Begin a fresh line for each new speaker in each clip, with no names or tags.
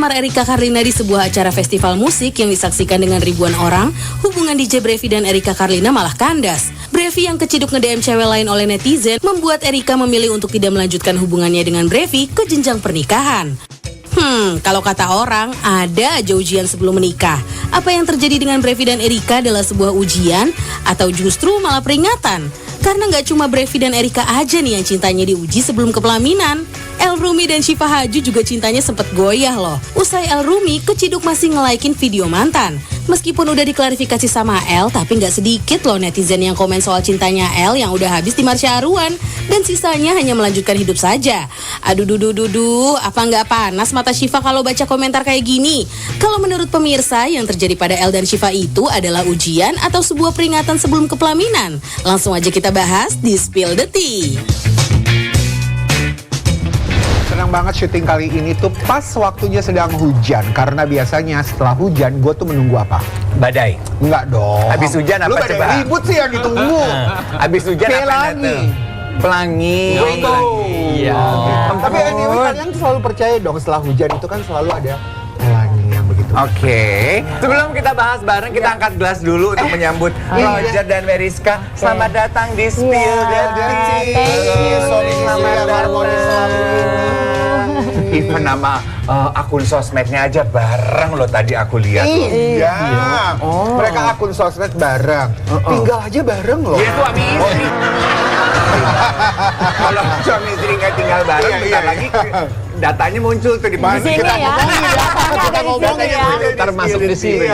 melamar Erika Karlina di sebuah acara festival musik yang disaksikan dengan ribuan orang, hubungan DJ Brevi dan Erika Karlina malah kandas. Brevi yang keciduk nge-DM cewek lain oleh netizen membuat Erika memilih untuk tidak melanjutkan hubungannya dengan Brevi ke jenjang pernikahan. Kalau kata orang, ada aja ujian sebelum menikah. Apa yang terjadi dengan Brevi dan Erika adalah sebuah ujian atau justru malah peringatan? Karena nggak cuma Brevi dan Erika aja nih yang cintanya diuji sebelum kepelaminan. El Rumi dan Syifa Haju juga cintanya sempet goyah loh. Usai El Rumi, keciduk masih nge-like-in video mantan. Meskipun udah diklarifikasi sama El, tapi nggak sedikit loh netizen yang komen soal cintanya El yang udah habis di Marsha Aruan. Dan sisanya hanya melanjutkan hidup saja. Aduh, apa nggak panas mata Syifa kalau baca komentar kayak gini? Kalau menurut pemirsa, yang terjadi pada El dan Syifa itu adalah ujian atau sebuah peringatan sebelum kepelaminan? Langsung aja kita bahas di Spill the Tea.
Senang banget syuting kali ini tuh pas waktunya sedang hujan. Karena biasanya setelah hujan gue tuh menunggu apa?
Badai.
Enggak dong.
Habis hujan apa
lu
coba?
Lu ribut sih yang ditunggu.
Habis hujan apa
Pelangi.
Pelangi. Iya.
Tapi anyway kalian tuh selalu percaya dong setelah hujan itu kan selalu ada pelangi yang begitu.
Oke. Sebelum kita bahas bareng, kita angkat gelas dulu untuk menyambut Roger dan Meriska. Selamat datang di Spill the Tea. Selamat datang. Even nama akun sosmednya aja bareng loh tadi aku lihat.
Iya. Mereka akun sosmed bareng. Tinggal aja bareng loh.
Iya suami istri. Kalau suami istri nggak tinggal bareng, bentar lagi datanya muncul tuh di mana
sini ya.
Kita ngomongin ya.
Termasuk di sini.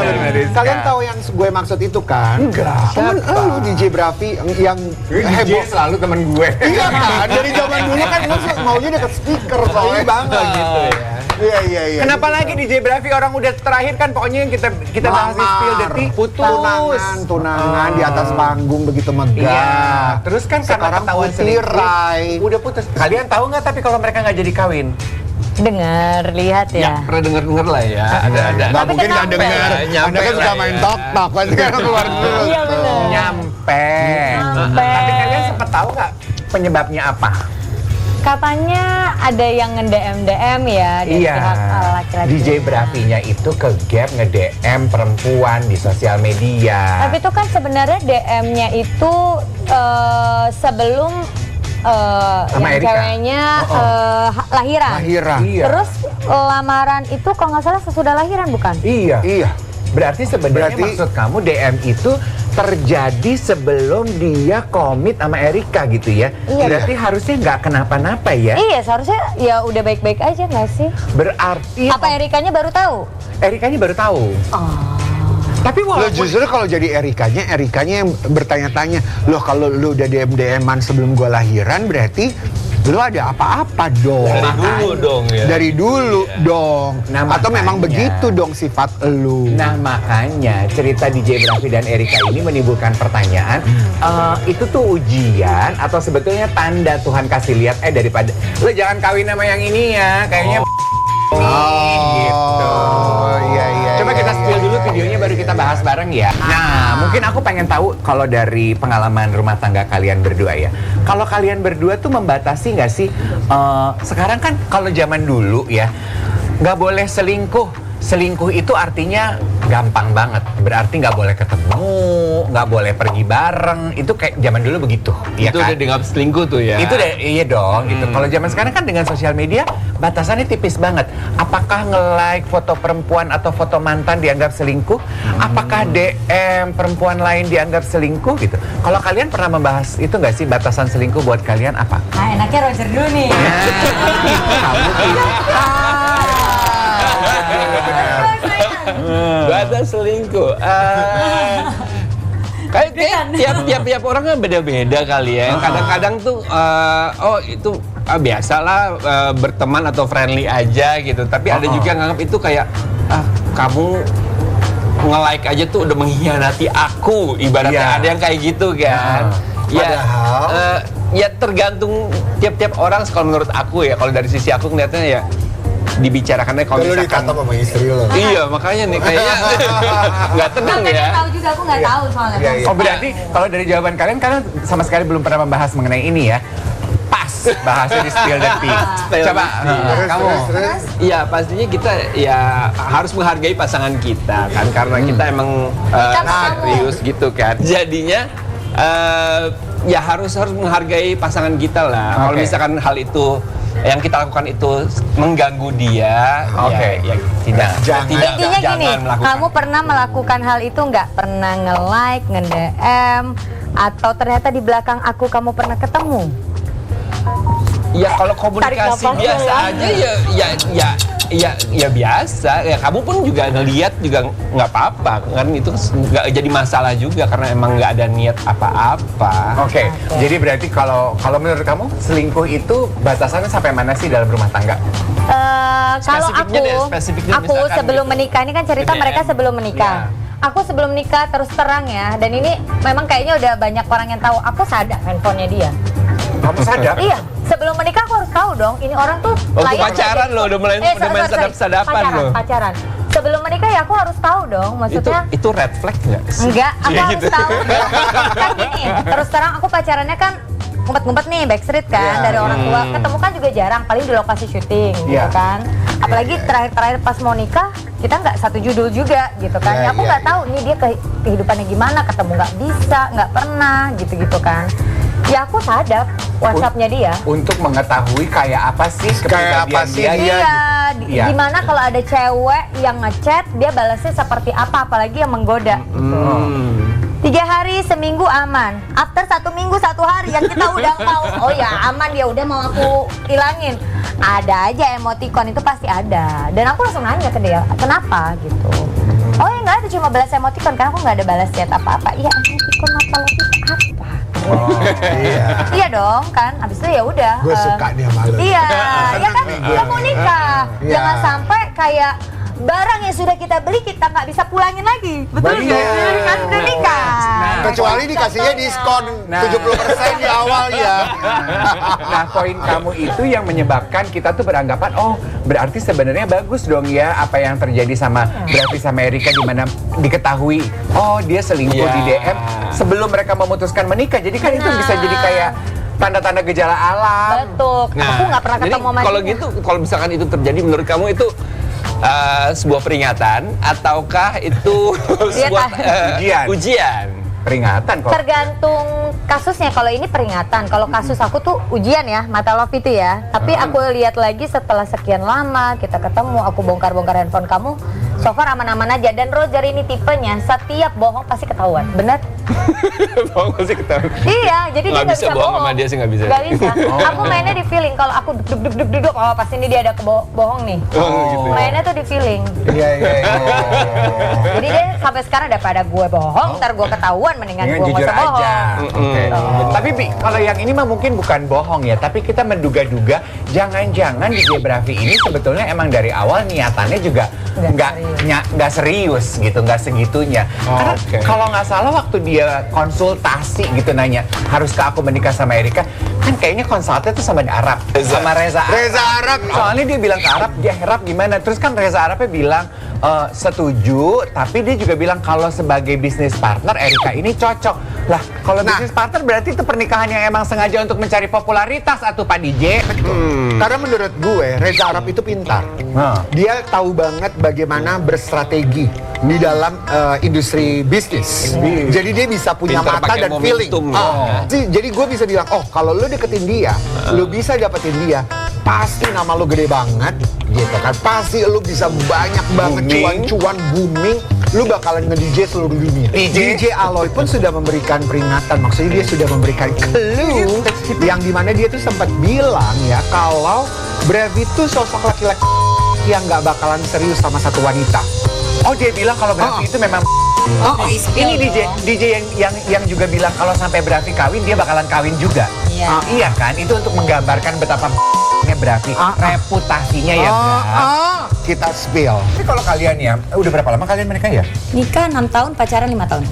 Kalian tahu yang gue maksud itu kan?
Enggak.
Temen lu DJ Bravi yang heboh
selalu temen gue.
Iya kan? Dari zaman dulu kan lu maunya deket speaker soalnya banget gitu ya. Iya.
Kenapa lagi DJ Bravi orang udah terakhir kan pokoknya yang kita bahas di Spill the Tea putus.
Tunangan di atas panggung begitu megah.
Iya. Terus kan karena ketahuan
selingkuh
udah putus. Kalian tahu nggak tapi kalau mereka nggak jadi kawin?
Dengar, lihat ya.
Pernah denger lah ya. Ada.
Nggak mungkin nggak dengar.
Nyampe
Anda kan suka
lah
main
ya.
tok-tok kan sekarang keluar dulu.
Iya benar.
Nyampe.
Nyampe.
Tapi kalian sempat tahu nggak penyebabnya apa?
Katanya ada yang nge-DM ya dari pihak laki-laki.
DJ Bravinya itu ke gap nge-DM perempuan di sosial media.
Tapi itu kan sebenarnya DM-nya itu sebelum
Sama
yang
Erika.
ceweknya lahiran.
Iya.
Terus lamaran itu kalau nggak salah sesudah lahiran bukan?
Iya. Berarti sebenarnya
Berarti-
maksud kamu DM itu terjadi sebelum dia komit sama Erika gitu ya?
Iya.
Berarti harusnya nggak kenapa-napa ya?
Iya, seharusnya ya udah baik-baik aja nggak sih?
Berarti
Apa Erikanya baru tahu?
Erikanya baru tahu. Tapi
Lo
walaupun
justru kalau jadi Erikanya yang bertanya-tanya, loh kalau lu udah DM-an sebelum gua lahiran berarti lu ada apa-apa dong.
Dari dulu dong ya.
Dari dulu dong.
Nah,
Atau memang
makanya.
begitu dong sifat lu.
Nah makanya cerita DJ Bravi dan Erika ini menimbulkan pertanyaan, itu tuh ujian atau sebetulnya tanda Tuhan kasih lihat daripada lo jangan kawin sama yang ini ya, kayaknya gitu.
Iya.
Coba kita spill dulu videonya baru kita bahas bareng ya. Nah mungkin aku pengen tahu kalau dari pengalaman rumah tangga kalian berdua ya. Kalau kalian berdua tuh membatasi nggak sih? Sekarang kan kalau zaman dulu ya nggak boleh selingkuh. Selingkuh itu artinya gampang banget. Berarti nggak boleh ketemu, nggak boleh pergi bareng. Itu kayak zaman dulu begitu.
Itu
kan?
udah dianggap selingkuh tuh ya.
Itu deh, iya dong gitu. Kalau zaman sekarang kan dengan sosial media batasannya tipis banget. Apakah nge-like foto perempuan atau foto mantan dianggap selingkuh? Apakah DM perempuan lain dianggap selingkuh gitu? Kalau kalian pernah membahas itu nggak sih batasan selingkuh buat kalian apa?
Nah, enaknya Roger dulu nih.
Batas selingkuh. Kayak tiap orang kan beda-beda kali ya. Kadang-kadang tuh itu biasalah berteman atau friendly aja gitu. Tapi ada juga yang nganggap itu kayak kamu nge-like aja tuh udah mengkhianati aku. Ibaratnya ada yang kayak gitu kan.
Padahal
Ya tergantung tiap-tiap orang kalau menurut aku ya. Kalau dari sisi aku ngeliatnya ya dibicarakannya kalau
lu
misalkan
dikata sama istri lo.
iya makanya nih kayaknya nggak tenang ya.
Tahu juga aku nggak tahu soalnya.
Iya.
Oh berarti kalau dari jawaban kalian sama sekali belum pernah membahas mengenai ini ya. Pas Bahasa di spill the tea. Coba kamu.
Iya, pastinya kita ya harus menghargai pasangan kita kan, karena kita emang serius gitu kan. Jadinya ya harus menghargai pasangan kita lah. Kalau misalkan hal itu yang kita lakukan itu mengganggu dia, ya tidak.
Intinya gini,
melakukan.
kamu pernah melakukan hal itu nggak? Pernah nge-like, nge-DM, atau ternyata di belakang aku kamu pernah ketemu?
Ya kalau komunikasi biasa aja ya biasa. Ya kamu pun juga ngelihat juga nggak apa-apa kan, itu nggak jadi masalah juga karena emang nggak ada niat apa-apa.
Oke. Jadi berarti kalau menurut kamu selingkuh itu batasannya sampai mana sih dalam rumah tangga?
Kalau
spesifiknya
aku
misalkan
sebelum
gitu.
menikah, ini kan cerita mereka sebelum menikah. Aku sebelum menikah terus terang ya, dan ini memang kayaknya udah banyak orang yang tahu. Aku sadar handphonenya dia.
Kamu sadar?
Iya, sebelum menikah aku harus tahu dong. Ini orang tuh
Waktu pacaran loh, udah main sadap-sadapan loh.
Pacaran. Sebelum menikah ya aku harus tahu dong. Maksudnya
itu red flag nggak sih?
enggak, aku
Kayak
harus
gitu.
tahu. Kan gini, terus terang aku pacarannya kan ngumpet-ngumpet nih, backstreet kan, dari orang tua. Ketemu kan juga jarang, paling di lokasi syuting gitu kan. Apalagi terakhir-terakhir pas mau nikah, kita nggak satu judul juga gitu kan. Ya aku nggak tahu nih dia kehidupannya gimana, ketemu nggak bisa, nggak pernah gitu-gitu kan. Ya aku sadap WhatsApp-nya dia.
Untuk mengetahui kayak apa sih kepribadian dia.
Iya, gimana kalau ada cewek yang ngechat, dia balasnya seperti apa, apalagi yang menggoda gitu. 3 hari seminggu aman, after 1 minggu 1 hari yang kita udah mau, oh ya aman ya udah mau aku hilangin, ada aja emoticon itu pasti ada, dan aku langsung nanya ke dia kenapa gitu. Oh ya nggak ada, cuma balas emoticon karena aku nggak ada balas chat apa-apa. Iya emoticon apa lagi apa? Iya dong kan, abis itu ya udah.
Gue suka dia malu.
Iya, ya kan kamu nikah, jangan sampai kayak barang yang sudah kita beli kita nggak bisa pulangin lagi, betul dong? Kan udah nikah.
Kecuali dikasihnya diskon 70% di awal ya.
Nah, poin kamu itu yang menyebabkan kita tuh beranggapan, oh berarti sebenarnya bagus dong ya apa yang terjadi sama berarti sama Erika, di mana diketahui, oh dia selingkuh di DM sebelum mereka memutuskan menikah. Jadi kan itu bisa jadi kayak tanda-tanda gejala alam.
Betul. Aku nggak pernah ketemu sama
Kalau
dia.
gitu, kalau misalkan itu terjadi, menurut kamu itu sebuah peringatan ataukah itu sebuah ujian?
Peringatan kok.
Tergantung kasusnya. Kalau ini peringatan, kalau kasus aku tuh ujian ya, mata love itu ya. Tapi aku lihat lagi setelah sekian lama kita ketemu, aku bongkar-bongkar handphone kamu, so far aman-aman aja. Dan Roger ini tipenya setiap bohong pasti ketahuan, bener?
Bohong pasti ketahuan.
Iya, jadi dia
Nggak
nggak
bisa
bisa
bohong sama dia sih, nggak bisa.
Nggak bisa. Aku mainnya di feeling. Kalau aku duduk, oh pasti ini dia ada bohong nih.
Gitu.
Mainnya tuh di feeling.
Iya.
Jadi dia sampai sekarang daripada gue bohong, ntar gue ketahuan, mendingan gue nggak
jujur
usah bohong.
aja. Tapi Bi, kalau yang ini mah mungkin bukan bohong ya, tapi kita menduga-duga jangan-jangan DJ Bravi ini sebetulnya emang dari awal niatannya juga nggak serius gitu, nggak segitunya. Karena kalau nggak salah waktu dia konsultasi gitu nanya, haruskah aku menikah sama Erika? Kan kayaknya konsultnya tuh sama Arab, sama Reza Arab. Soalnya dia bilang ke Arab, dia Arab gimana? Terus kan Reza Arabnya bilang setuju, tapi dia juga bilang kalau sebagai bisnis partner Erika ini cocok. Lah, kalau bisnis partner berarti itu pernikahan yang emang sengaja untuk mencari popularitas atau Pak DJ?
Karena menurut gue Reza Arab itu pintar. Dia tahu banget bagaimana berstrategi di dalam industri bisnis. Jadi dia bisa punya
Pintar
mata
pakai
dan feeling.
momentum,
Jadi gue bisa bilang, oh kalau lu deketin dia, lu bisa dapetin dia, pasti nama lu gede banget, gitu kan? Pasti lu bisa banyak banget cuan-cuan booming. Lu bakalan nge-DJ seluruh dunia. DJ Aloy pun sudah memberikan peringatan, maksudnya dia sudah memberikan clue yang dimana dia tuh sempat bilang ya kalau Bravi tuh sosok laki-laki yang nggak bakalan serius sama satu wanita.
Oh, dia bilang kalau Bravi itu memang ini DJ yang juga bilang kalau sampai Bravi kawin dia bakalan kawin juga. Iya kan? Itu untuk menggambarkan betapa Bravi reputasinya ya,
Kita spill.
Tapi kalau kalian ya, udah berapa lama kalian menikah ya?
Nikah 6 tahun, pacaran 5 tahun.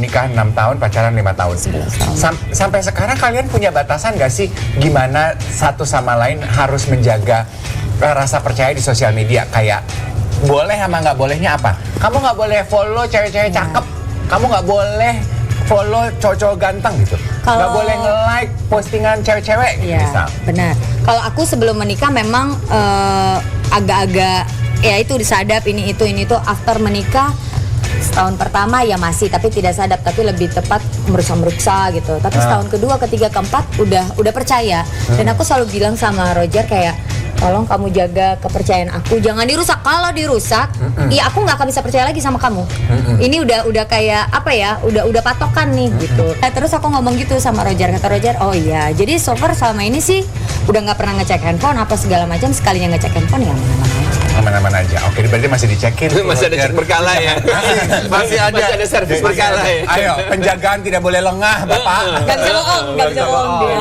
Nikah 6 tahun, pacaran 5 tahun.
11 tahun.
Sampai sekarang kalian punya batasan gak sih gimana satu sama lain harus menjaga rasa percaya di sosial media? Kayak boleh sama nggak bolehnya apa? Kamu nggak boleh follow cewek-cewek cakep, kamu nggak boleh follow cowok-cowok ganteng gitu. Nggak boleh nge-like postingan cewek-cewek gitu
Iya,
misal.
benar. Kalau aku sebelum menikah memang agak-agak ya itu disadap ini itu. After menikah setahun pertama ya masih, tapi tidak sadap, tapi lebih tepat meruksa gitu. Tapi setahun kedua, ketiga, keempat udah percaya. Dan aku selalu bilang sama Roger kayak, tolong kamu jaga kepercayaan aku, jangan dirusak. Kalau dirusak, ya aku nggak akan bisa percaya lagi sama kamu. Ini udah kayak apa ya? Udah patokan nih gitu. Nah, terus aku ngomong gitu sama Roger, kata Roger, oh iya, jadi so far selama ini sih udah nggak pernah ngecek handphone apa segala macam. Sekalinya ngecek handphone ya aman-aman aja.
Aman-aman aja. Oke, berarti masih dicekin.
Masih ada cek berkala ya.
Masih ada
servis berkala ya.
Ayo, penjagaan tidak boleh lengah, Bapak.
Nggak bisa bohong dia.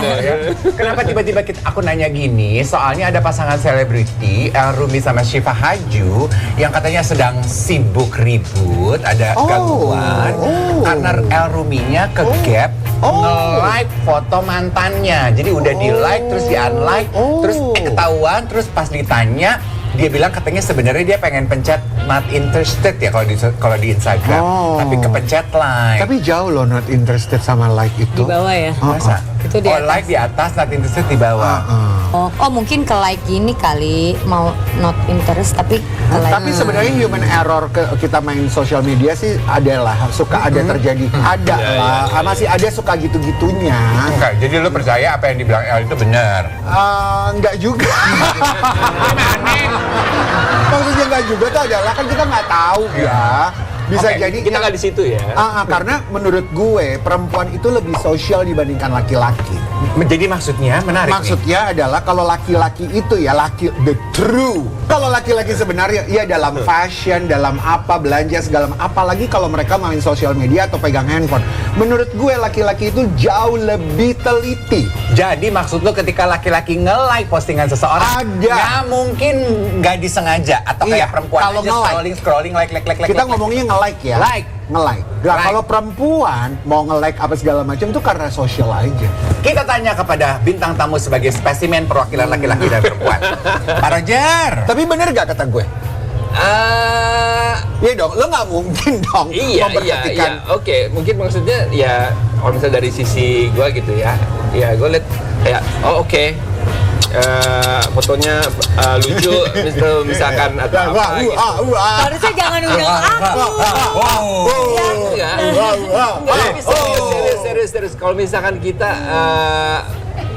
Kenapa tiba-tiba aku nanya gini? Soalnya ada pasangan selebriti, El Rumi sama Syifa Haju, yang katanya sedang sibuk ribut, ada gangguan karena El Ruminya ke gap nge-like foto mantannya. Jadi udah di-like terus di-unlike, terus ketahuan, terus pas ditanya dia bilang katanya sebenarnya dia pengen pencet not interested ya kalau di Instagram, tapi kepencet like.
Tapi jauh loh not interested sama like itu.
Di bawah ya.
Masa?
Itu di atas.
Like di atas, not interested di bawah.
Oh mungkin ke like gini kali, mau not interest tapi ke like.
Tapi sebenarnya human error kita main sosial media sih adalah suka ada terjadi. Ada lah, masih ada suka gitu-gitunya.
Enggak, jadi lu percaya apa yang dibilang El itu benar?
Enggak juga. Maksudnya enggak juga tuh adalah kan kita nggak tahu ya. Bisa jadi
Kita nggak di situ ya.
karena menurut gue perempuan itu lebih sosial dibandingkan laki-laki.
Jadi maksudnya menarik nih.
Maksudnya adalah kalau laki-laki itu ya the true. Kalau laki-laki sebenarnya ya dalam fashion, dalam apa belanja segala, apalagi kalau mereka main sosial media atau pegang handphone. Menurut gue laki-laki itu jauh lebih teliti.
Jadi maksud lu ketika laki-laki nge-like postingan seseorang,
Ada.
ya mungkin nggak disengaja atau
Iya,
kayak perempuan
kalau
aja
nge-like.
scrolling like.
Kita ngomongnya nge-like ya.
Like.
Nge-like. Nah,
Like.
kalau perempuan mau nge-like apa segala macam itu karena sosial aja.
Kita tanya kepada bintang tamu sebagai spesimen perwakilan laki-laki dan perempuan. Pak Roger.
Tapi bener gak kata gue? Iya dong, lo nggak mungkin dong
Iya. Oke, mungkin maksudnya ya kalau misalnya dari sisi gue gitu ya gue liat ya oke. Fotonya lucu, misalkan atau apa gitu.
Harusnya jangan undang aku.
Serius. Kalau misalkan kita,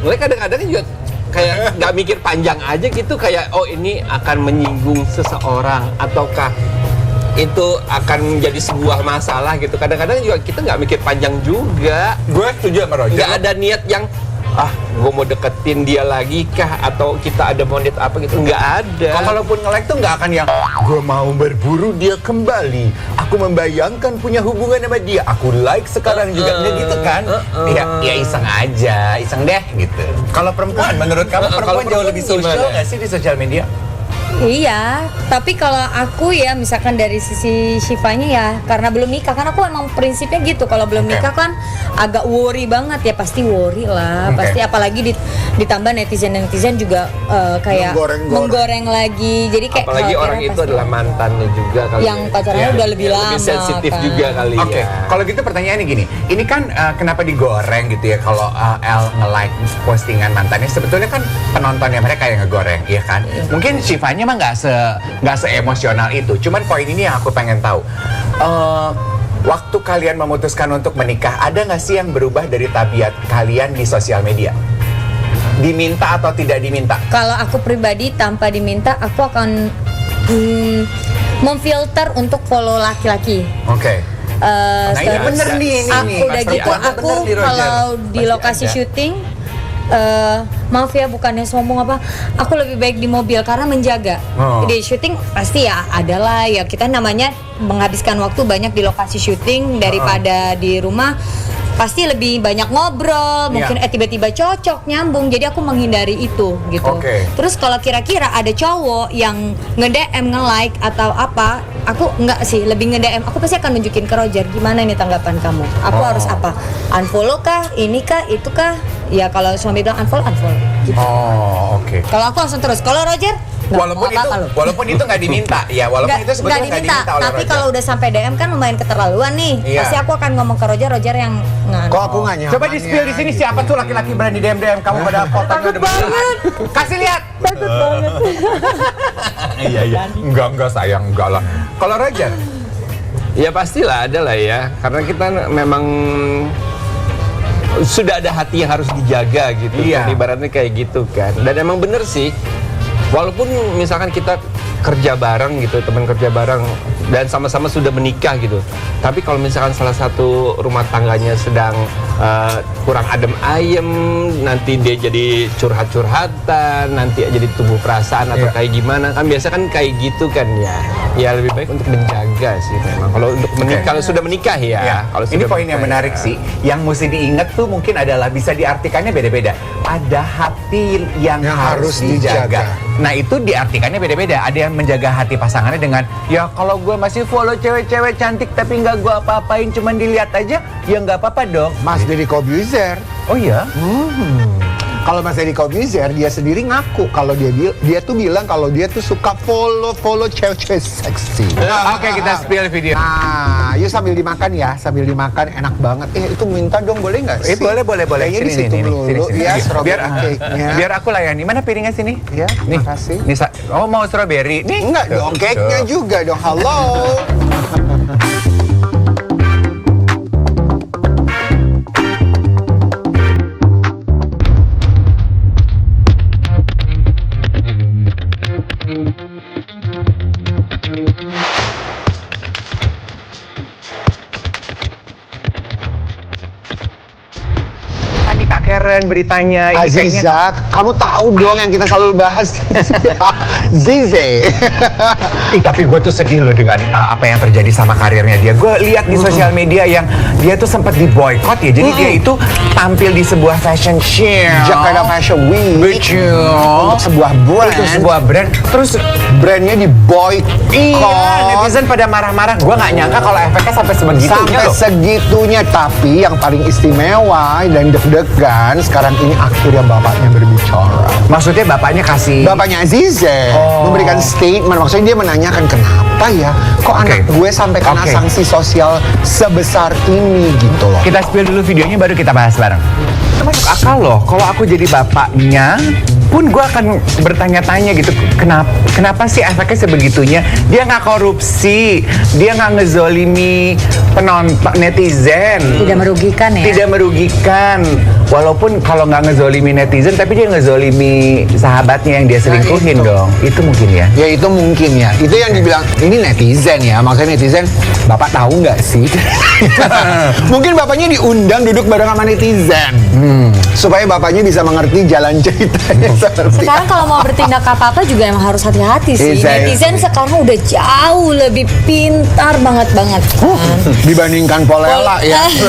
mereka kadang-kadang juga kayak nggak mikir panjang aja gitu, kayak oh ini akan menyinggung seseorang ataukah itu akan menjadi sebuah masalah gitu. Kadang-kadang juga kita nggak mikir panjang juga.
Gue setuju sama Roger.
Nggak ada niat yang gue mau deketin dia lagi kah atau kita ada mau niat apa gitu, nggak ada.
Kalaupun nge-like tuh nggak akan yang gue mau berburu dia kembali, aku membayangkan punya hubungan sama dia, aku like sekarang juga, nggak gitu kan? Ya iseng aja, iseng deh gitu. Kalau perempuan, menurut kamu perempuan jauh lebih sosial
gimana?
nggak sih di sosial media?
Iya, tapi kalau aku ya misalkan dari sisi Syifanya ya karena belum nikah, kan aku emang prinsipnya gitu. Kalau belum nikah kan agak worry banget ya, pasti worry lah, pasti apalagi ditambah netizen juga kayak menggoreng lagi. Jadi kayak
apalagi orang itu adalah mantannya juga kali
yang pacarannya udah lebih lama.
Lebih sensitif
kan.
juga kali
Oke,
ya.
kalau gitu pertanyaannya gini, ini kan kenapa digoreng gitu ya kalau El nge-like postingan mantannya? Sebetulnya kan penontonnya mereka yang ngegoreng, iya kan? Mungkin Syifanya mah nggak se emosional itu. Cuman poin ini yang aku pengen tahu. Waktu kalian memutuskan untuk menikah, ada nggak sih yang berubah dari tabiat kalian di sosial media? Diminta atau tidak diminta?
Kalau aku pribadi tanpa diminta, aku akan memfilter untuk follow laki-laki.
Oke. Nah ini bener nih,
Udah gitu aku kalau di lokasi syuting, maaf ya bukannya sombong apa, aku lebih baik di mobil karena menjaga. Di syuting pasti ya adalah ya kita namanya menghabiskan waktu banyak di lokasi syuting daripada di rumah. Pasti lebih banyak ngobrol, mungkin tiba-tiba cocok, nyambung. Jadi aku menghindari itu gitu. Terus kalau kira-kira ada cowok yang nge-DM, nge-like atau apa, aku enggak sih, lebih nge-DM. Aku pasti akan nunjukin ke Roger, gimana ini tanggapan kamu? Aku harus apa? Unfollow kah? Ini kah? Itu kah? ya kalau suami bilang unfollow. Gitu.
Oh, oke.
Kalau aku langsung terus. Kalau Roger nggak,
Walaupun
nggak apa-apa
itu,
loh.
walaupun itu nggak diminta, ya walaupun itu sebetulnya nggak diminta oleh
tapi
Roger.
kalau udah sampai DM kan lumayan keterlaluan nih.
Iya.
Pasti aku akan ngomong ke Roger yang
Kok aku nggak nyaman
Coba di spill di sini siapa tuh laki-laki berani DM kamu pada fotonya udah banget. Kasih lihat.
takut banget.
Iya. Enggak sayang, enggak lah. Kalau Roger,
Ya pastilah ada lah ya, karena kita memang sudah ada hati yang harus dijaga gitu.
Iya.
Kan, ibaratnya kayak gitu kan. Dan emang bener sih, walaupun misalkan kita kerja bareng gitu, teman kerja bareng dan sama-sama sudah menikah gitu. Tapi kalau misalkan salah satu rumah tangganya sedang kurang adem ayem, nanti dia jadi curhat-curhatan, nanti jadi tumbuh perasaan atau kayak gimana, kan biasa kan kayak gitu kan ya. Ya lebih baik untuk menjaga sih memang. Kalau untuk menikah, kalau sudah menikah ya.
ya.
Kalau
Ini
sudah
poin yang
menikah,
menarik
ya.
sih. Yang mesti diingat tuh mungkin adalah bisa diartikannya beda-beda. Ada hati yang harus dijaga. Nah itu diartikannya beda-beda. Ada yang menjaga hati pasangannya dengan, ya kalau gue masih follow cewek-cewek cantik tapi nggak gue apa-apain, cuman dilihat aja, ya nggak apa-apa dong.
Mas Deddy Corbuzier.
Oh iya?
Kalau Mas Deddy Corbuzier dia sendiri ngaku kalau dia tuh bilang kalau dia tuh suka follow cewek-cewek seksi.
Oke, kita spill video.
Nah, yuk sambil dimakan ya, sambil dimakan enak banget. Itu minta dong, boleh nggak sih?
Boleh.
Kayaknya di situ dulu, ya strawberry cake-nya.
Biar aku layani. Mana piringnya sini?
Ya,
nih.
makasih.
Nih, oh mau strawberry? Nih.
Enggak
Tuh,
dong, cake-nya
tuh.
juga dong. Halo.
Tadi Kak Karen beritanya ini kayaknya
Aziza, kamu tahu dong yang kita selalu bahas. Zize.
tapi gue tuh sedih loh dengan apa yang terjadi sama karirnya dia. Gue lihat di sosial media yang dia tuh sempat diboykot ya. Jadi dia itu tampil di sebuah fashion show.
Jakarta Fashion Week.
Betul.
Untuk sebuah brand.
Itu sebuah brand. Terus
Brandnya di boykot.
iya, netizen pada marah-marah. Gue nggak nyangka kalau efeknya sampai sebegitunya
Sampai
loh.
segitunya. Tapi yang paling istimewa dan deg-degan sekarang ini akhirnya bapaknya berbicara.
Maksudnya bapaknya kasih.
Bapaknya Azize memberikan statement. Maksudnya dia menanyakan kenapa ya kok anak gue sampai kena sanksi sosial sebesar ini gitu loh.
Kita spill dulu videonya baru kita bahas bareng. Masuk akal loh, kalau aku jadi bapaknya pun gue akan bertanya-tanya gitu, kenapa sih efeknya sebegitunya? Dia nggak korupsi, dia nggak ngezolimi penonton netizen.
Tidak merugikan ya.
Tidak merugikan. Walaupun kalau nggak ngezolimi netizen, tapi dia ngezolimi sahabatnya yang dia selingkuhin dong. Itu mungkin ya.
Ya itu mungkin ya. Itu yang dibilang ini netizen ya. Maksudnya netizen, bapak tahu nggak sih? Mungkin bapaknya diundang duduk bareng sama netizen. Supaya bapaknya bisa mengerti jalan ceritanya seperti
Sekarang kalau mau bertindak apa-apa juga emang harus hati-hati sih.
Iya,
Netizen sekarang udah jauh lebih pintar banget kan.
dibandingkan Polela ya.
Dia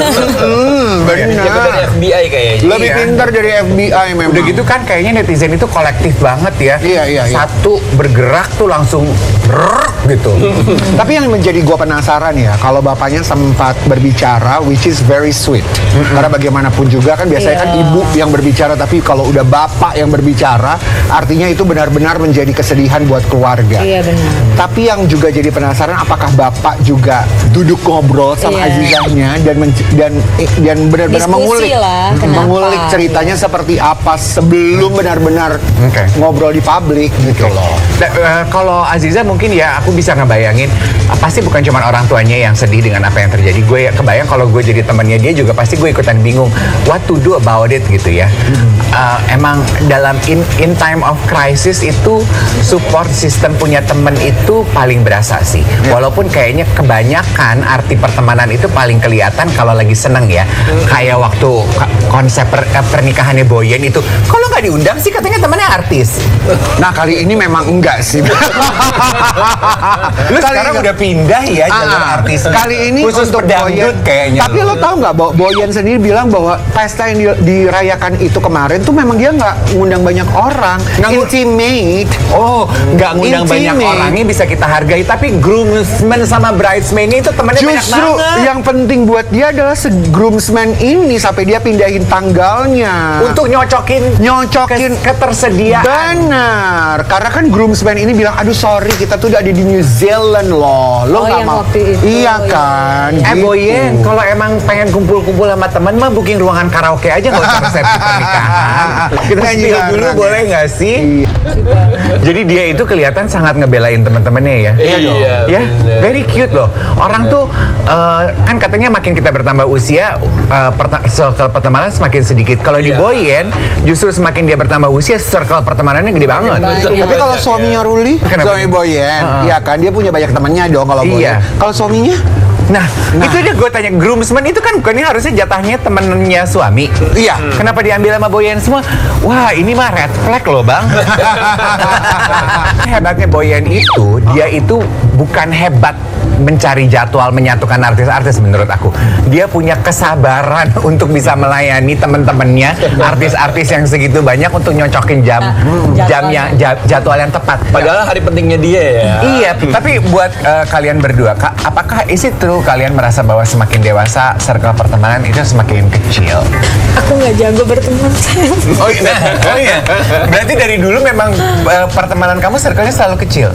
dari
Benar.
FBI kayaknya.
Lebih pintar dari FBI memang.
Udah gitu kan kayaknya netizen itu kolektif banget ya.
Iya.
Satu bergerak tuh langsung gitu.
Tapi yang menjadi gua penasaran ya, kalau bapaknya sempat berbicara, which is very sweet. Karena bagaimanapun juga kan biasanya kan ibu yang berbicara, tapi kalau udah bapak yang berbicara, artinya itu benar-benar menjadi kesedihan buat keluarga.
Iya, benar.
Tapi yang juga jadi penasaran, apakah bapak juga duduk ngobrol sama
Iya.
Azizahnya dan benar-benar
Diskusi
mengulik,
lah, kenapa?
mengulik ceritanya seperti apa sebelum benar-benar ngobrol di publik gitu loh.
Kalau Aziza mungkin ya aku bisa ngebayangin pasti bukan cuma orang tuanya yang sedih dengan apa yang terjadi. Gue kebayang kalau gue jadi temannya dia juga pasti gue ikutan bingung what to do about it gitu ya. Emang dalam in time of crisis itu support system punya temen itu paling berasa sih. Walaupun kayaknya kebanyakan arti pertemanan itu paling kelihatan kalau lagi seneng ya. Kayak waktu konsep pernikahannya Boyen itu, kalau nggak diundang sih? Katanya temannya artis.
Nah kali ini memang enggak sih.
Lu sekarang udah pindah ya jalur artis.
Kali ini
khusus
untuk
pedangdut kayaknya.
Tapi lo tau nggak, Boyen sendiri bilang bahwa pesta yang dirayakan itu kemarin tuh memang dia nggak ngundang banyak orang. Intimate.
Oh, nggak ngundang banyak orangnya bisa kita hargai. Tapi groomsmen sama bridesmaid itu temannya banyak
Justru
banget.
yang penting buat dia adalah groomsman ini sampai dia pindahin tanggalnya.
Untuk nyocokin ketersediaan.
Benar, karena kan groomsman ini bilang, aduh sorry kita tuh udah ada di New Zealand loh. Lo nggak
yang
mau?
waktu itu.
Iya kan. Gitu.
Boyen, kalau emang pengen kumpul-kumpul sama teman mah booking ruangan karaoke aja nggak usah resepsi pernikahan. Kita spill dulu boleh nggak sih? Jadi dia itu kelihatan sangat ngebelain teman-temannya ya.
Iya dong.
Ya, very cute loh. Orang tuh kan katanya makin kita bertambah usia, circle pertemanan semakin sedikit. Kalau di Boyen, justru semakin dia bertambah usia, circle pertemanannya gede banget.
Tapi kalau suaminya Ruli,
Kenapa?
suami Boyen, iya kan dia punya banyak temannya dong kalau Boyen.
Iya.
Kalau suaminya?
Nah, itu dia gue tanya, groomsmen itu kan bukannya harusnya jatahnya temennya suami?
Iya.
Kenapa diambil sama Boyen semua? Wah, ini mah red flag loh, Bang. Hebatnya Boyen itu, dia itu bukan hebat mencari jadwal menyatukan artis-artis menurut aku. Dia punya kesabaran untuk bisa melayani teman-temannya, artis-artis yang segitu banyak untuk nyocokin jadwal yang tepat.
Padahal hari pentingnya dia ya.
Iya, tapi buat kalian berdua, apakah is it true kalian merasa bahwa semakin dewasa circle pertemanan itu semakin kecil?
Aku nggak jago berteman.
Oh iya. Berarti dari dulu memang pertemanan kamu circle-nya selalu kecil?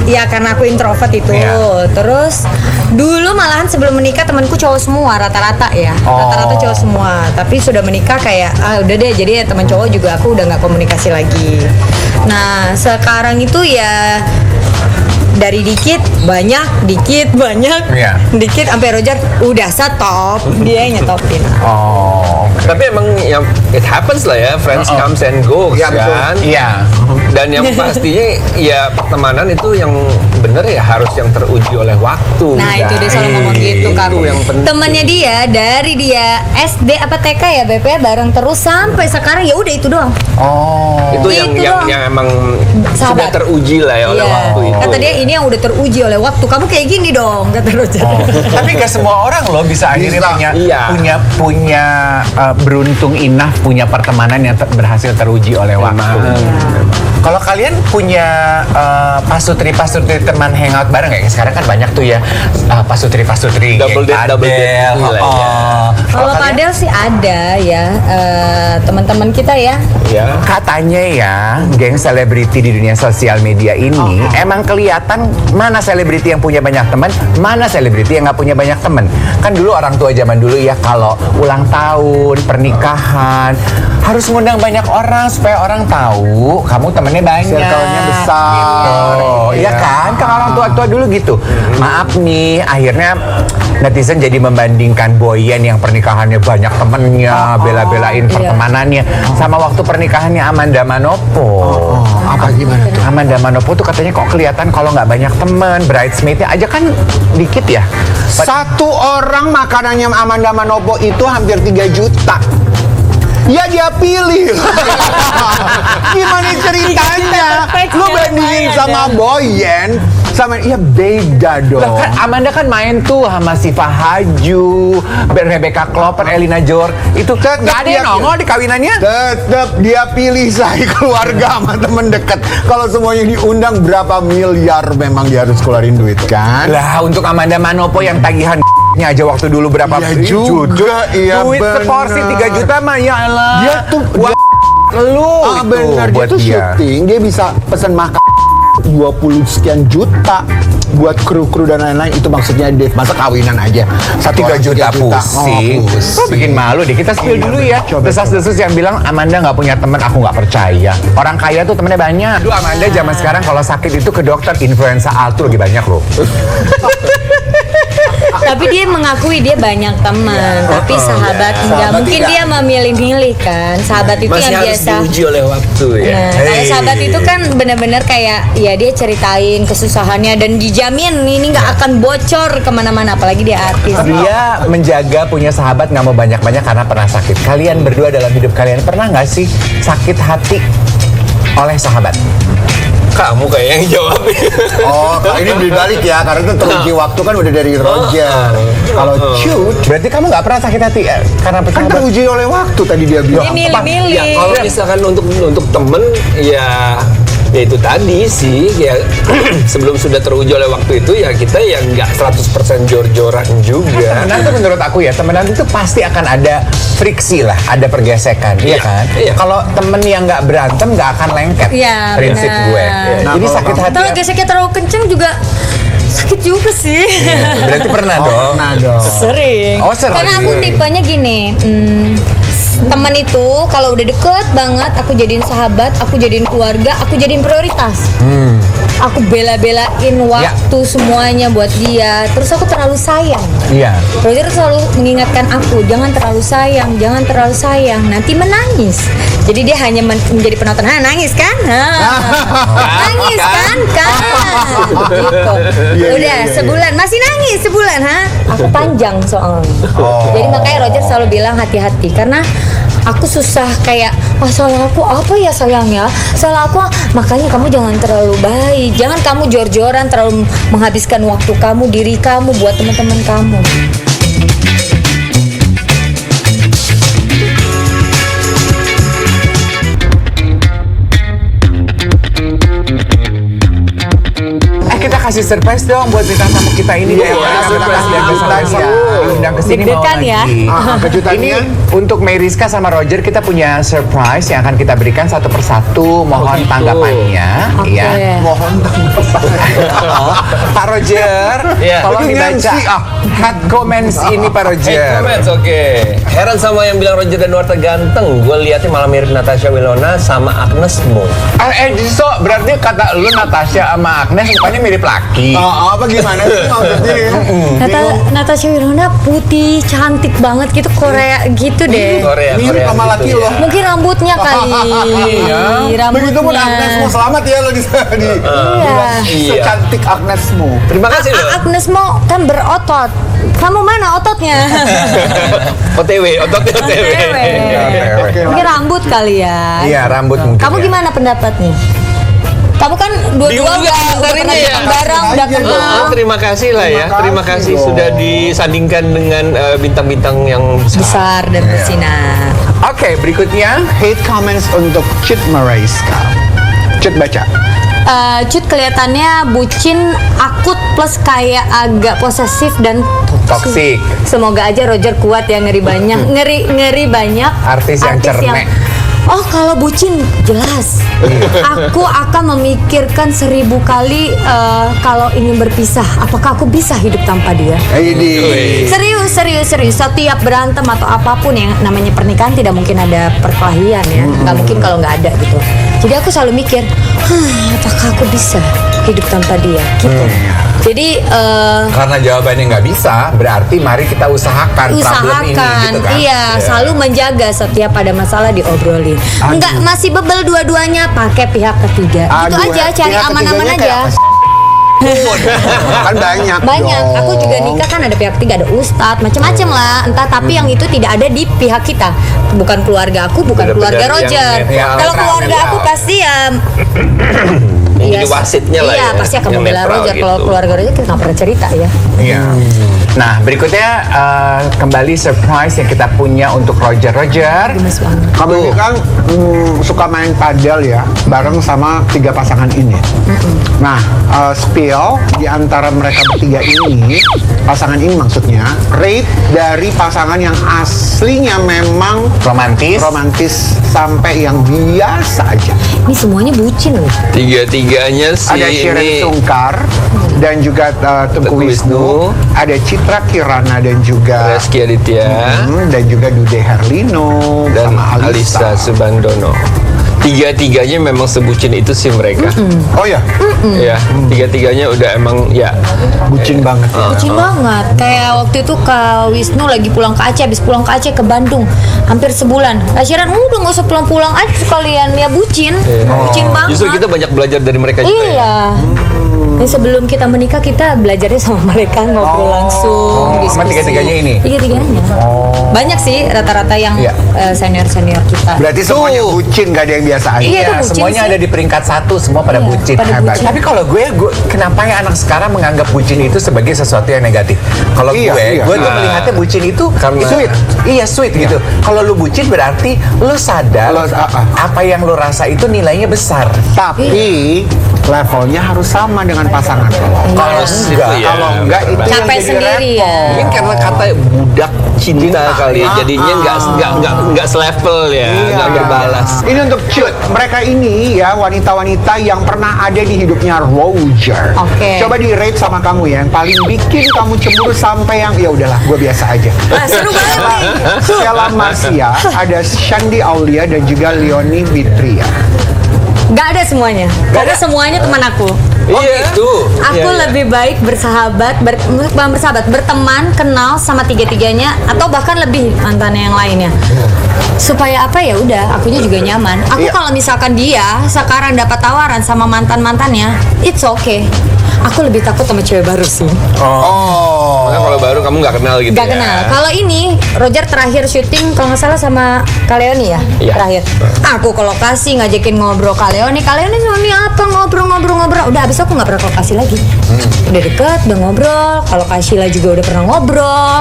Ya karena aku introvert itu.
Iya.
Terus dulu malahan sebelum menikah temanku cowok semua rata-rata ya. Rata-rata cowok semua. Tapi sudah menikah kayak udah deh, jadi ya teman cowok juga aku udah nggak komunikasi lagi. Nah sekarang itu ya dari dikit banyak,
Iya.
dikit sampai Roger udah stop, dia yang nyetopin.
Oh,
Tapi emang yang it happens lah ya, friends comes and goes
Iya, betul.
kan.
iya.
Dan yang pastinya ya pertemanan itu yang bener ya harus yang teruji oleh waktu.
Nah itu dia selalu ngomong gitu kan.
Itu yang penting.
Temennya dia dari dia SD apa TK ya BP bareng terus sampai sekarang ya udah itu doang.
Oh.
Itu yang
Itu doang.
yang emang sudah
Sahabat.
teruji lah ya oleh
Iya.
waktu itu.
Kata dia ini yang udah teruji oleh waktu. Kamu kayak gini dong kata Roger.
Tapi gak semua orang loh bisa akhirnya
Bisa,
punya beruntung enough punya pertemanan yang berhasil teruji oleh waktu. Kalau kalian punya pasutri teman hangout bareng kayak sekarang kan banyak tuh ya pasutri
Double date lah ya.
Kalau Padel sih ada ya teman-teman kita ya.
Ya.
Katanya ya, geng selebriti di dunia sosial media ini emang kelihatan mana selebriti yang punya banyak teman, mana selebriti yang nggak punya banyak teman. Kan dulu orang tua zaman dulu ya kalau ulang tahun, pernikahan harus ngundang banyak orang supaya orang tahu kamu temennya banyak.
Circle-nya besar.
Gitu. Iya kan? Kan orang tua-tua dulu gitu. Maaf nih, akhirnya netizen jadi membandingkan Boyen yang pernikahannya banyak temennya, bela-belain pertemanannya, sama waktu pernikahannya Amanda Manopo.
Apa gimana tuh?
Amanda Manopo tuh katanya kok kelihatan kalau nggak banyak temen, bridesmaid-nya aja kan dikit ya.
Satu orang makanannya Amanda Manopo itu hampir 3 juta. Ya dia pilih. Gimana ceritanya? Lu bandingin sama Boyen, sama ya beda dong.
Lah kan Amanda kan main tuh sama Siva Haju, Rebecca Klopper, Elina Jor. Itu
Tetep
nggak ada yang
dia-
nongol di kawinannya.
Tetep dia pilih saya keluarga sama temen dekat. Kalau semuanya diundang berapa miliar memang dia harus keluarin duit kan?
Lah untuk Amanda Manopo yang tagihan nya aja waktu dulu berapa
Iya juga, iya
duit
bener.
seporsi 3 juta mah ya Allah.
Dia tuh
lu itu
benar dia
buat
tuh syuting, dia bisa pesan makan 20 sekian juta buat kru-kru dan lain-lain. Itu maksudnya Dave, masa kawinan aja
3 juta pusing.
Oh,
Kok bikin malu deh. Kita spill dulu ya.
Coba.
Desas-desus yang bilang Amanda nggak punya teman, aku nggak percaya. Orang kaya tuh temennya banyak. Duh, Amanda zaman sekarang kalau sakit itu ke dokter influenza A tuh lagi banyak loh.
Tapi dia mengakui dia banyak teman, tapi sahabat enggak. Mungkin dia memilih-milih kan. Sahabat itu
Masih
yang
harus
biasa.
diuji oleh waktu ya.
Nah, kalau sahabat itu kan benar-benar kayak ya dia ceritain kesusahannya dan dijamin ini nggak akan bocor kemana-mana, apalagi dia artis.
Dia menjaga punya sahabat nggak mau banyak-banyak karena pernah sakit. Kalian berdua dalam hidup kalian pernah nggak sih sakit hati oleh sahabat?
Kamu kayak yang jawab.
Oh, kalau ini dibalik ya, karena itu teruji waktu kan udah dari Roger. Kalau Cut,
Berarti kamu nggak pernah sakit hati karena
kan
sahabat?
teruji oleh waktu tadi dia bilang.
Dia milih-milih.
Ya kalau misalkan untuk temen ya itu tadi sih ya sebelum sudah teruji oleh waktu itu ya kita yang nggak 100% jor-joran juga.
Temenan tuh menurut aku ya, temenan itu pasti akan ada friksi lah, ada pergesekan, iya kan?
Iya.
Kalau temen yang nggak berantem nggak akan lengket,
Iya,
prinsip
benar.
gue.
Nah,
Jadi
kalau
sakit
kamu-
hati.
Kalau geseknya terlalu kenceng juga sakit juga sih.
Berarti pernah dong.
Nah dong.
Sering.
Oh, sering.
Karena aku tipenya gini, teman itu kalau udah deket banget, aku jadiin sahabat, aku jadiin keluarga, aku jadiin prioritas. Aku bela-belain waktu semuanya buat dia. Terus aku terlalu sayang.
Iya.
Roger selalu mengingatkan aku, jangan terlalu sayang, jangan terlalu sayang, nanti menangis. Jadi dia hanya menjadi penonton, nangis kan? Nangis kan? Gitu. Udah sebulan, masih nangis sebulan, Aku panjang soalnya. Jadi makanya Roger selalu bilang hati-hati, karena aku susah kayak, salah aku apa ya sayangnya? Salah aku, makanya kamu jangan terlalu baik, jangan kamu jor-joran terlalu menghabiskan waktu kamu, diri kamu buat teman-teman kamu.
Kita kasih surprise dong buat bintang tamu kita ini.
Iya,
surprise
ya.
Undang ke sini mau
Deg-degan ya.
lagi.
Kejutannya
Ini untuk Meriska sama Roger kita punya surprise yang akan kita berikan satu persatu. Mohon
gitu.
tanggapannya.
Oke.
Ya.
mohon
Pak Roger,
Iya.
tolong
Ini
dibaca
Nancy,
head comments ini Pak Roger.
Comments, oke. Heran sama yang bilang Roger dan Nuarta ganteng. Gue lihatnya malah mirip Natasha Wilona sama Agnes Mo.
So berarti kata lu Natasha sama Agnes mukanya mirip laki.
apa gimana sih maksudnya?
Natasha Wilona putih, cantik banget gitu, Korea gitu deh.
Korea,
Mirip
Korea
sama
gitu
laki
ya.
loh.
Mungkin rambutnya kali.
Iya.
Rambutnya.
Begitupun Agnesmo, selamat ya lo di
Iya.
Iya.
secantik Agnesmo.
Terima kasih loh.
Agnes Mo kan berotot. Kamu mana ototnya?
OTW, ototnya OTW.
Oke,
Mungkin rambut kali ya.
Iya, rambut mungkin.
Kamu
ya.
gimana pendapatnya? Kamu kan dua-dua
Bingung juga
udah
komentarinnya
pernah
ya.
bikin bareng, udah
Aja
kenal.
dong.
Terima kasih lah ya. Terima kasih sudah disandingkan dengan bintang-bintang yang besar.
Besar dan bersinar.
Oke, berikutnya.
Hate comments untuk Cut Mariska. Cut baca.
Cut kelihatannya bucin, akut plus kayak agak posesif dan
Toxic.
Semoga aja Roger kuat ya, ngeri banyak, ngeri banyak
Artis yang cermek.
Oh, kalau bucin jelas. Aku akan memikirkan 1000 kali kalau ingin berpisah. Apakah aku bisa hidup tanpa dia?
Ini.
Serius. Setiap berantem atau apapun yang namanya pernikahan tidak mungkin ada perkelahian ya. Nggak mungkin kalau nggak ada gitu. Jadi aku selalu mikir, apakah aku bisa hidup tanpa dia? Gitu. Jadi
Karena jawabannya nggak bisa, berarti mari kita usahakan problem ini, gitu kan?
iya, selalu menjaga setiap ada masalah diobrolin. Enggak, masih bebel dua-duanya pakai pihak ketiga. Itu
Aduh,
aja, cari
pihak
aman-aman
ketiganya
aja.
kayak kan banyak.
Banyak.
dong.
Aku juga nikah kan ada pihak ketiga, ada ustadz, macam-macam lah. Entah tapi yang itu tidak ada di pihak kita. Bukan keluarga aku, bukan
Bener-bener
keluarga
yang
Roger.
netral,
Kalau keluarga
netral.
aku pasti ya
Yang
iya,
jadi wasitnya lah
iya,
ya.
pasti akan
Yang
membela
netral
Roger. Kalau
gitu.
keluarga Roger kita nggak pernah cerita ya.
Iya. Nah, berikutnya kembali surprise yang kita punya untuk Roger.
Gemes banget.
Kamu ini kan suka main padel ya, bareng sama 3 pasangan ini. Nah, spill di antara mereka bertiga ini, pasangan ini maksudnya, rate dari pasangan yang aslinya memang romantis sampai yang biasa aja.
Ini semuanya bucin loh.
Tiga-tiganya sih
Ada Shiren
ini
Sungkar dan juga Tengku
Tengku
Wisnu.
Wisnu.
Ada Citra Kirana dan juga
Reski Aditya
dan juga Dude Herlino
dan
sama
Alisa Subandono. tiga-tiganya memang sebucin itu sih mereka.
Oh ya,
Ya, tiga-tiganya udah emang ya.
bucin banget.
Bucin banget. Kayak waktu itu Kak Wisnu lagi pulang ke Aceh, habis pulang ke Aceh ke Bandung hampir sebulan. Kak Shiran udah nggak usah pulang-pulang aja sekalian ya bucin. Bucin banget.
Justru kita banyak belajar dari mereka juga.
Iya. Dan sebelum kita menikah kita belajarnya sama mereka ngobrol langsung,
Sama
diskusi.
tiga-tiganya ini?
Tiga-tiganya. Banyak sih rata-rata yang
Iya.
senior-senior kita.
Berarti semuanya bucin, gak ada yang biasa aja.
Iya, itu
Iya,
bucin
semuanya
sih.
ada di peringkat 1, semua pada
Iya,
bucin.
pada
Hebat.
bucin.
Tapi kalau gue, kenapa ya anak sekarang menganggap bucin itu sebagai sesuatu yang negatif? Kalau
Iya,
gue tuh
Nah,
melihatnya bucin itu
karena-
sweet. Iya, sweet gitu. Kalau lu bucin berarti lu sadar apa yang lu rasa itu nilainya besar.
Tapi levelnya harus sama dengan pasangan lo.
Harus itu ya.
Kalau enggak itu yang
Capek
jadi
sendiri ya.
Mungkin karena kata budak cinta kali ya, jadinya nggak selevel ya, nggak berbalas.
Ini untuk Cut. Mereka ini ya wanita-wanita yang pernah ada di hidupnya Roger.
Oke.
Coba di rate sama kamu ya, yang paling bikin kamu cemburu sampai yang ya udahlah, gue biasa aja.
Seru banget nih.
Stella Marcia, ada Shandy Aulia dan juga Leonie Vitria.
Gak ada semuanya. Karena semuanya teman aku.
Iya.
Gitu.
Aku lebih baik bersahabat, bukan bersahabat, berteman, kenal sama tiga-tiganya atau bahkan lebih mantannya yang lainnya. Supaya apa ya udah, akunya juga nyaman. Aku
Iya.
kalau misalkan dia sekarang dapat tawaran sama mantan-mantannya, it's okay. Aku lebih takut sama cewek baru sih.
Oh.
Makanya kalau baru kamu nggak kenal gitu.
Gak
ya.
kenal. Kalau ini Roger terakhir syuting kalau nggak salah sama Kaleoni ya,
Iya.
terakhir. Aku ke lokasi ngajakin ngobrol Kaleoni suami apa ngobrol. Udah habis aku nggak pernah ke lokasi lagi. Udah deket, udah ngobrol. Kalau Kak Sheila juga udah pernah ngobrol.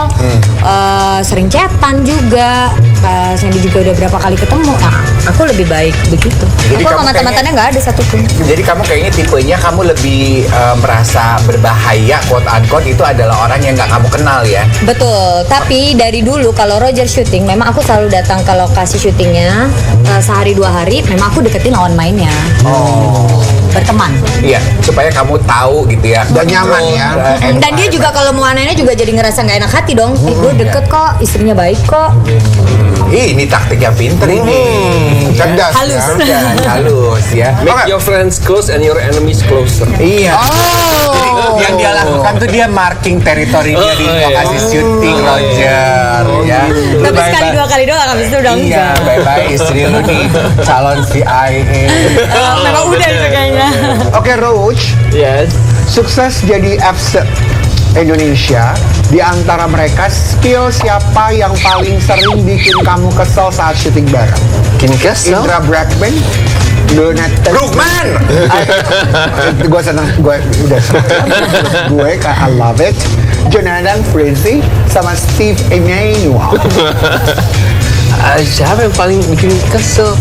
Sering chatan juga. Kak Sandy juga udah berapa kali ketemu. Nah, aku lebih baik begitu.
Jadi
Aku
kamu
sama mantan-mantannya nggak ada satupun.
Jadi kamu kayaknya tipenya kamu lebih merasa berbahaya quote unquote itu adalah orang yang nggak kamu kenal ya.
Betul, tapi dari dulu kalau Roger syuting, memang aku selalu datang ke lokasi syutingnya sehari 2 hari, memang aku deketin lawan mainnya. Berteman.
Iya, supaya kamu tahu gitu ya.
Dan nyaman ya.
Dan dia juga kalau mau anehnya juga jadi ngerasa nggak enak hati dong. Gue deket kok, istrinya baik kok.
Ini taktik yang pinter ini.
Cerdas
Halus.
ya.
Halus ya.
Make your friends close and your enemies closer.
Iya.
Oh.
Yang dia lakukan tuh dia marking teritorinya di lokasi syuting Roger ya. Lu
Tapi sekali
bye-bye.
2 kali doang, habis itu udah
Iya,
enggak.
bye-bye istri lu nih calon CIA.
Memang udah itu kayaknya.
Oke, Roach,
Yes.
sukses jadi FC Indonesia. Di antara mereka, skill siapa yang paling sering bikin kamu kesel saat syuting bareng?
Kesel?
Indra Brakman, Donata
Rukman.
Gue seneng, gue udah seneng. Gue kayak I love it. Jonathan Frizzy sama Steve Emmanuel.
Siapa yang paling bikin kesel?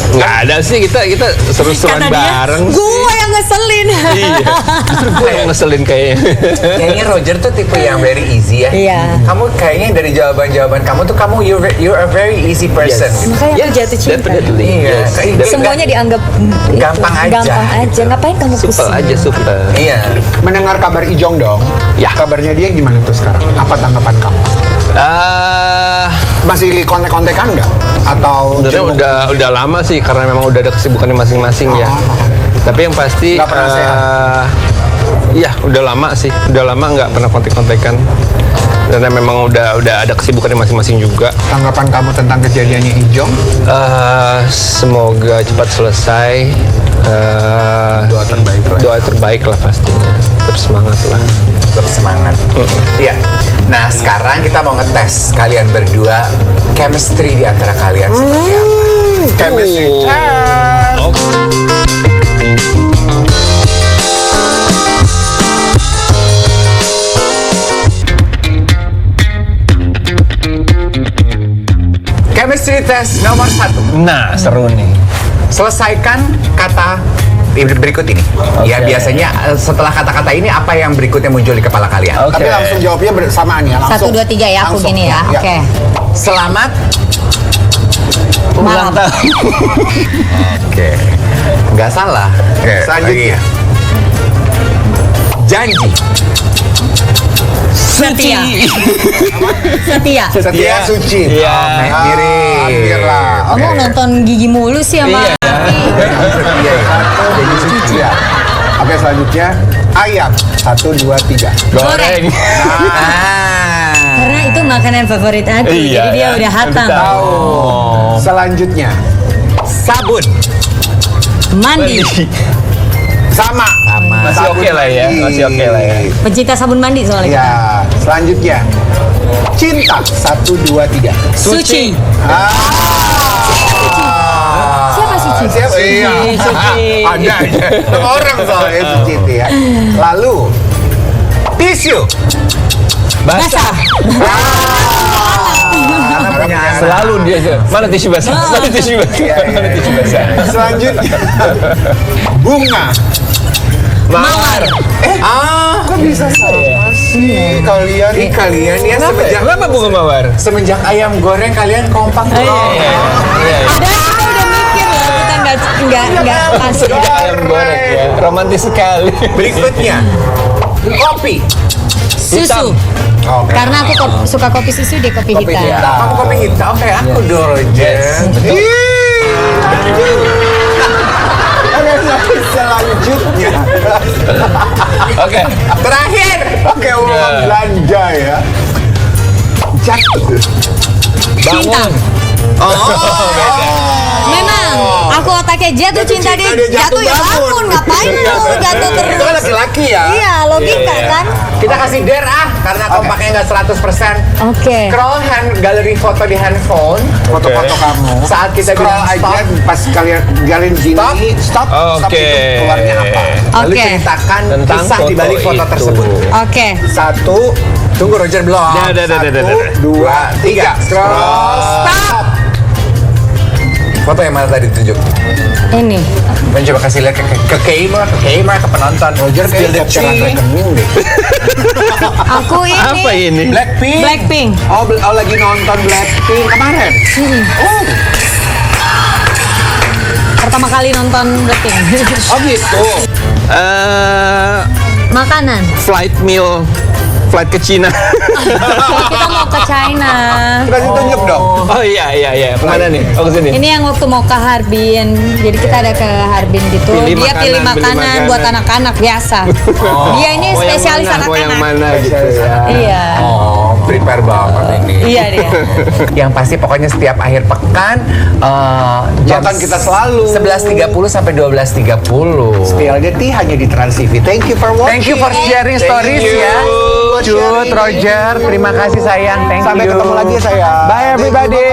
Nggak ada sih, kita seru-seruan
Kata dia,
bareng.
gue yang ngeselin.
Iya. Justru gue yang ngeselin kayaknya.
Kayaknya Roger tuh tipe yang very easy ya.
Iya.
Kamu kayaknya dari jawaban-jawaban kamu tuh you're a very easy person.
Yes.
Makanya aku jatuh cinta.
Definitely.
Iya.
Yes.
Kayak
Semuanya dianggap
Gampang aja.
Gampang aja. Ngapain kamu
Supel
pusing?
aja, supel.
Iya.
Mendengar kabar Ijong dong.
Ya.
Kabarnya dia gimana tuh sekarang? Apa tanggapan kamu? Masih kontek-kontekan nggak? Atau
Sebenarnya udah lama sih karena memang udah ada kesibukannya masing-masing ya. Tapi yang pasti
Nggak pernah sehat?
Iya, udah lama sih. Udah lama nggak pernah kontek-kontekan. Karena memang udah ada kesibukannya masing-masing juga.
tanggapan kamu tentang kejadiannya Ijong?
Semoga cepat selesai.
Doa terbaik lah.
Doa terbaik lah pastinya. Terus semangat lah.
Tetap semangat. Iya. Nah, sekarang kita mau ngetes kalian berdua chemistry di antara kalian seperti apa.
Chemistry.
Chemistry test nomor 1.
Nah, seru nih.
Selesaikan kata berikut ini. Ya, biasanya setelah kata-kata ini apa yang berikutnya muncul di kepala kalian?
Oke.
Tapi langsung jawabnya bersamaan ya. Langsung.
1, 2, 3 ya, aku
Langsung.
gini ya. Oke.
Selamat
Malam.
Oke. Nggak salah. Oke,
Selanjutnya.
lagi. Janji.
Setia. Setia.
Setia suci.
Iya.
Mirip.
Hampir lah. Oke.
Kamu nonton gigi mulu sih sama
Iya.
Iya, jadi cuci ya. Oke, selanjutnya ayam. 1, 2, 3.
Goreng.
Karena itu makanan favorit aku,
Iya,
jadi dia
ya.
udah hatam.
Udah tahu.
Selanjutnya
Sabun.
Mandi.
sama.
Masih oke lah ya, masih oke lah ya.
Pencinta sabun mandi soalnya.
Ya, selanjutnya cinta. 1, 2, 3.
Suci. Siapa Suci?
Siapa? Iya.
Suci.
Ada aja. Nama orang soalnya Suci itu ya. Lalu tisu.
Basah.
Karena punya anak.
Selalu dia mana tisu basah? Mana tisu basah?
Iya, iya,
Mana tisu basah?
Selanjutnya bunga.
Mawar.
Kok bisa sama sih kalian? Kalian ya
Kenapa bunga mawar?
Semenjak ayam goreng kalian kompak
Iya,
loh.
iya, iya.
Ada kita udah mikir loh, kita nggak pas.
Ayam goreng ya, romantis sekali.
Berikutnya kopi.
Susu.
Oke.
Karena aku suka kopi susu, dia kopi
Kopi
hitam.
hitam.
Kamu kopi hitam kayak aku Dorojen.
Selanjutnya.
Oke.
Terakhir.
Oke, uang belanja ya. Jatuh.
Cinta. Memang aku otaknya jatuh cinta dia jatuh ya bangun, ngapain lu jatuh terus?
Itu kan laki-laki ya.
Iya, logika kan?
Kita kasih karena kompaknya nggak 100%.
Oke.
Scroll galeri foto di handphone.
Foto-foto kamu.
Saat kita
Scroll
bilang
aja
stop.
pas kalian jalin sini. Stop. Stop
Oke.
itu keluarnya apa?
Lalu
Oke.
ceritakan
Tentang
kisah di balik
foto
foto
itu.
tersebut.
Oke.
1,
Tunggu Roger belum.
Dah.
2, 3.
Scroll. Stop. Foto yang mana tadi tunjuk?
Ini.
Coba kasih lihat ke gamer, ke penonton.
Roger kayak capturean rekening deh.
Aku ini.
Apa ini?
Blackpink.
Blackpink.
Oh, lagi nonton Blackpink kemarin.
Pertama kali nonton Blackpink.
Oh gitu.
Makanan.
Flight ke Cina.
Kita mau ke China.
Kasih tunjuk dong.
Oh iya. Kemana nih? Oh kesini.
Ini yang waktu mau ke Harbin. Jadi kita ada ke Harbin gitu.
Pilih
Dia pilih
makanan, beli
makanan buat
makanan.
anak-anak biasa. Dia ini
Mau yang
spesialis
mana? Mau yang
anak-anak.
mana gitu ya?
Iya.
Oh, prepare banget ini.
Iya dia.
Yang pasti pokoknya setiap akhir pekan jam
Nonton kita selalu.
11.30 sampai 12.30.
STLDT hanya di Trans TV. Thank you for watching.
Thank you for sharing stories
you.
ya. Cut,
Sharing.
Roger, terima kasih sayang. Thank
Sampai
you.
ketemu lagi sayang.
Bye everybody.